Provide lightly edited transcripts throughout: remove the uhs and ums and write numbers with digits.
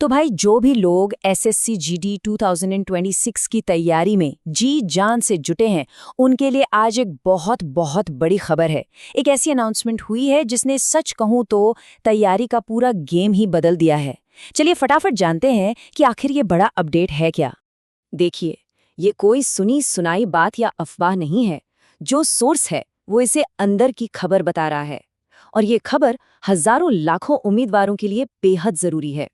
तो भाई जो भी लोग एसएससी जीडी 2026 की तैयारी में जी जान से जुटे हैं, उनके लिए आज एक बहुत बहुत बड़ी खबर है। एक ऐसी अनाउंसमेंट हुई है जिसने सच कहूं तो तैयारी का पूरा गेम ही बदल दिया है। चलिए फटाफट जानते हैं कि आखिर ये बड़ा अपडेट है क्या। देखिए, ये कोई सुनी सुनाई बात या अफवाह नहीं है। जो सोर्स है वो इसे अंदर की खबर बता रहा है, और ये खबर हजारों लाखों उम्मीदवारों के लिए बेहद जरूरी है।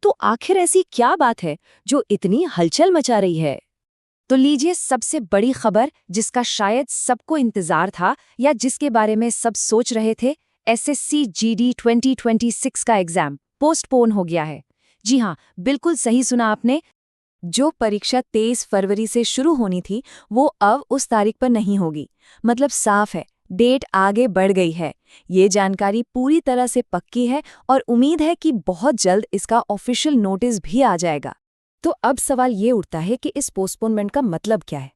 तो आखिर ऐसी क्या बात है जो इतनी हलचल मचा रही है? तो लीजिए सबसे बड़ी खबर, जिसका शायद सबको इंतजार था या जिसके बारे में सब सोच रहे थे। एसएससी जीडी 2026 का एग्जाम पोस्टपोन हो गया है। जी हाँ, बिल्कुल सही सुना आपने। जो परीक्षा 23 फरवरी से शुरू होनी थी वो अब उस तारीख पर नहीं होगी। मतलब साफ है, डेट आगे बढ़ गई है। ये जानकारी पूरी तरह से पक्की है और उम्मीद है कि बहुत जल्द इसका ऑफिशियल नोटिस भी आ जाएगा। तो अब सवाल ये उठता है कि इस पोस्टपोनमेंट का मतलब क्या है।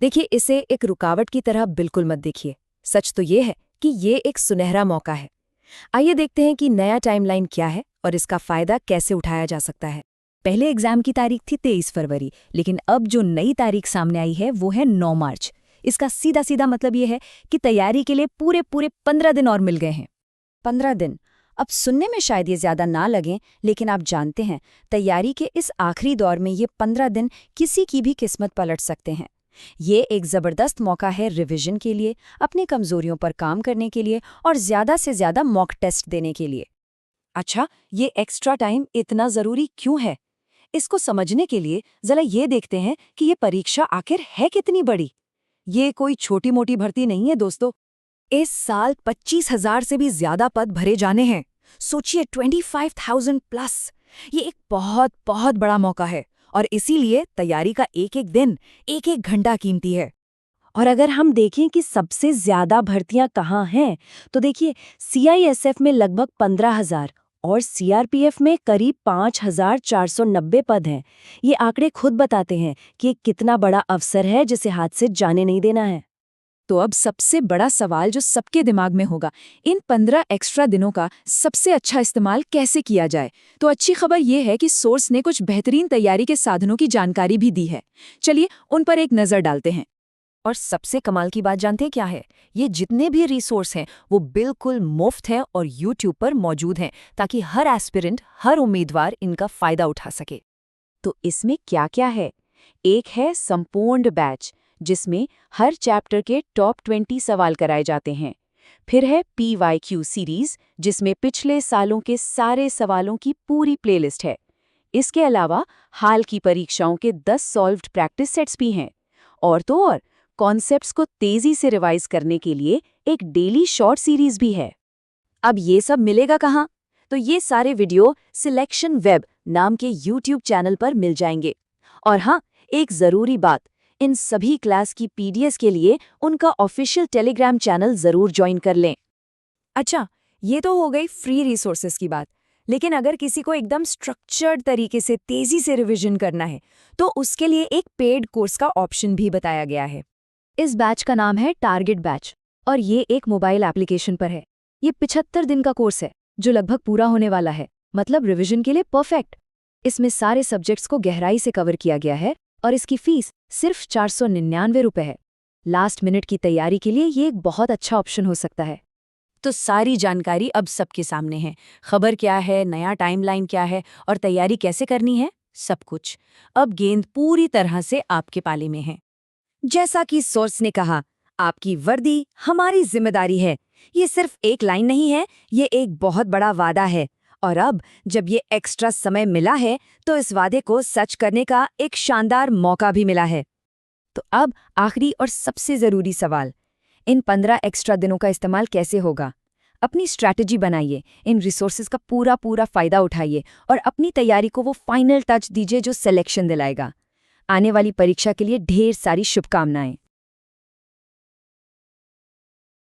देखिए, इसे एक रुकावट की तरह बिल्कुल मत देखिए। सच तो ये है कि ये एक सुनहरा मौका है। आइए देखते हैं कि नया टाइमलाइन क्या है और इसका फायदा कैसे उठाया जा सकता है। पहले एग्जाम की तारीख थी 23 फरवरी, लेकिन अब जो नई तारीख सामने आई है वो है 9 मार्च। इसका सीधा सीधा मतलब ये है कि तैयारी के लिए पूरे 15 दिन और मिल गए हैं। 15 दिन अब सुनने में शायद ये ज्यादा ना लगें, लेकिन आप जानते हैं तैयारी के इस आखिरी दौर में ये 15 दिन किसी की भी किस्मत पलट सकते हैं। ये एक जबरदस्त मौका है रिवीजन के लिए, अपनी कमजोरियों पर काम करने के लिए और ज्यादा से ज्यादा मॉक टेस्ट देने के लिए। अच्छा, ये एक्स्ट्रा टाइम इतना जरूरी क्यों है? इसको समझने के लिए जरा ये देखते हैं कि ये परीक्षा आखिर है कितनी बड़ी। ये कोई छोटी मोटी भर्ती नहीं है दोस्तों। इस साल 25,000 से भी ज्यादा पद भरे जाने हैं। सोचिए, 25,000 प्लस। ये एक बहुत बहुत बड़ा मौका है और इसीलिए तैयारी का एक एक दिन, एक एक घंटा कीमती है। और अगर हम देखें कि सबसे ज्यादा भर्तियां कहाँ हैं, तो देखिए सीआईएसएफ में लगभग 15,000 और सीआरपीएफ में करीब 5,490 पद हैं। ये आंकड़े खुद बताते हैं कि कितना बड़ा अवसर है जिसे हाथ से जाने नहीं देना है। तो अब सबसे बड़ा सवाल जो सबके दिमाग में होगा, इन 15 एक्स्ट्रा दिनों का सबसे अच्छा इस्तेमाल कैसे किया जाए। तो अच्छी खबर ये है कि सोर्स ने कुछ बेहतरीन तैयारी के साधनों की जानकारी भी दी है। चलिए उन पर एक नज़र डालते हैं। और सबसे कमाल की बात जानते हैं क्या है? ये जितने भी रिसोर्स हैं वो बिल्कुल मुफ्त हैं और यूट्यूब पर मौजूद हैं, ताकि हर एस्पिरेंट, हर उम्मीदवार इनका फायदा उठा सके। तो इसमें क्या क्या है? एक है संपूर्ण बैच, जिसमें हर चैप्टर के टॉप 20 सवाल कराए जाते हैं। फिर है PYQ सीरीज, जिसमें पिछले सालों के सारे सवालों की पूरी प्लेलिस्ट है। इसके अलावा हाल की परीक्षाओं के 10 सॉल्व्ड प्रैक्टिस सेट्स भी हैं। और तो और कॉन्सेप्ट्स को तेजी से रिवाइज करने के लिए एक डेली शॉर्ट सीरीज भी है। अब ये सब मिलेगा कहाँ? तो ये सारे वीडियो सिलेक्शन वेब नाम के YouTube चैनल पर मिल जाएंगे। और हाँ, एक ज़रूरी बात, इन सभी क्लास की पीडीएफ के लिए उनका ऑफिशियल टेलीग्राम चैनल ज़रूर ज्वाइन कर लें। अच्छा, ये तो हो गई फ्री रिसोर्सेज की बात। लेकिन अगर किसी को एकदम स्ट्रक्चर्ड तरीके से तेजी से रिवीजन करना है, तो उसके लिए एक पेड कोर्स का ऑप्शन भी बताया गया है। इस बैच का नाम है टारगेट बैच और ये एक मोबाइल एप्लीकेशन पर है। ये 75 दिन का कोर्स है जो लगभग पूरा होने वाला है, मतलब रिवीजन के लिए परफेक्ट। इसमें सारे सब्जेक्ट्स को गहराई से कवर किया गया है और इसकी फीस सिर्फ 499 रुपये है। लास्ट मिनट की तैयारी के लिए ये एक बहुत अच्छा ऑप्शन हो सकता है। तो सारी जानकारी अब सबके सामने है। खबर क्या है, नया टाइमलाइन क्या है और तैयारी कैसे करनी है, सब कुछ। अब गेंद पूरी तरह से आपके पाले में है। जैसा कि सोर्स ने कहा, आपकी वर्दी हमारी जिम्मेदारी है। ये सिर्फ एक लाइन नहीं है, ये एक बहुत बड़ा वादा है। और अब जब ये एक्स्ट्रा समय मिला है तो इस वादे को सच करने का एक शानदार मौका भी मिला है। तो अब आखिरी और सबसे ज़रूरी सवाल, इन 15 एक्स्ट्रा दिनों का इस्तेमाल कैसे होगा? अपनी स्ट्रैटेजी बनाइए, इन रिसोर्सेज का पूरा फ़ायदा उठाइए और अपनी तैयारी को वो फाइनल टच दीजिए जो सिलेक्शन दिलाएगा। आने वाली परीक्षा के लिए ढेर सारी शुभकामनाएं।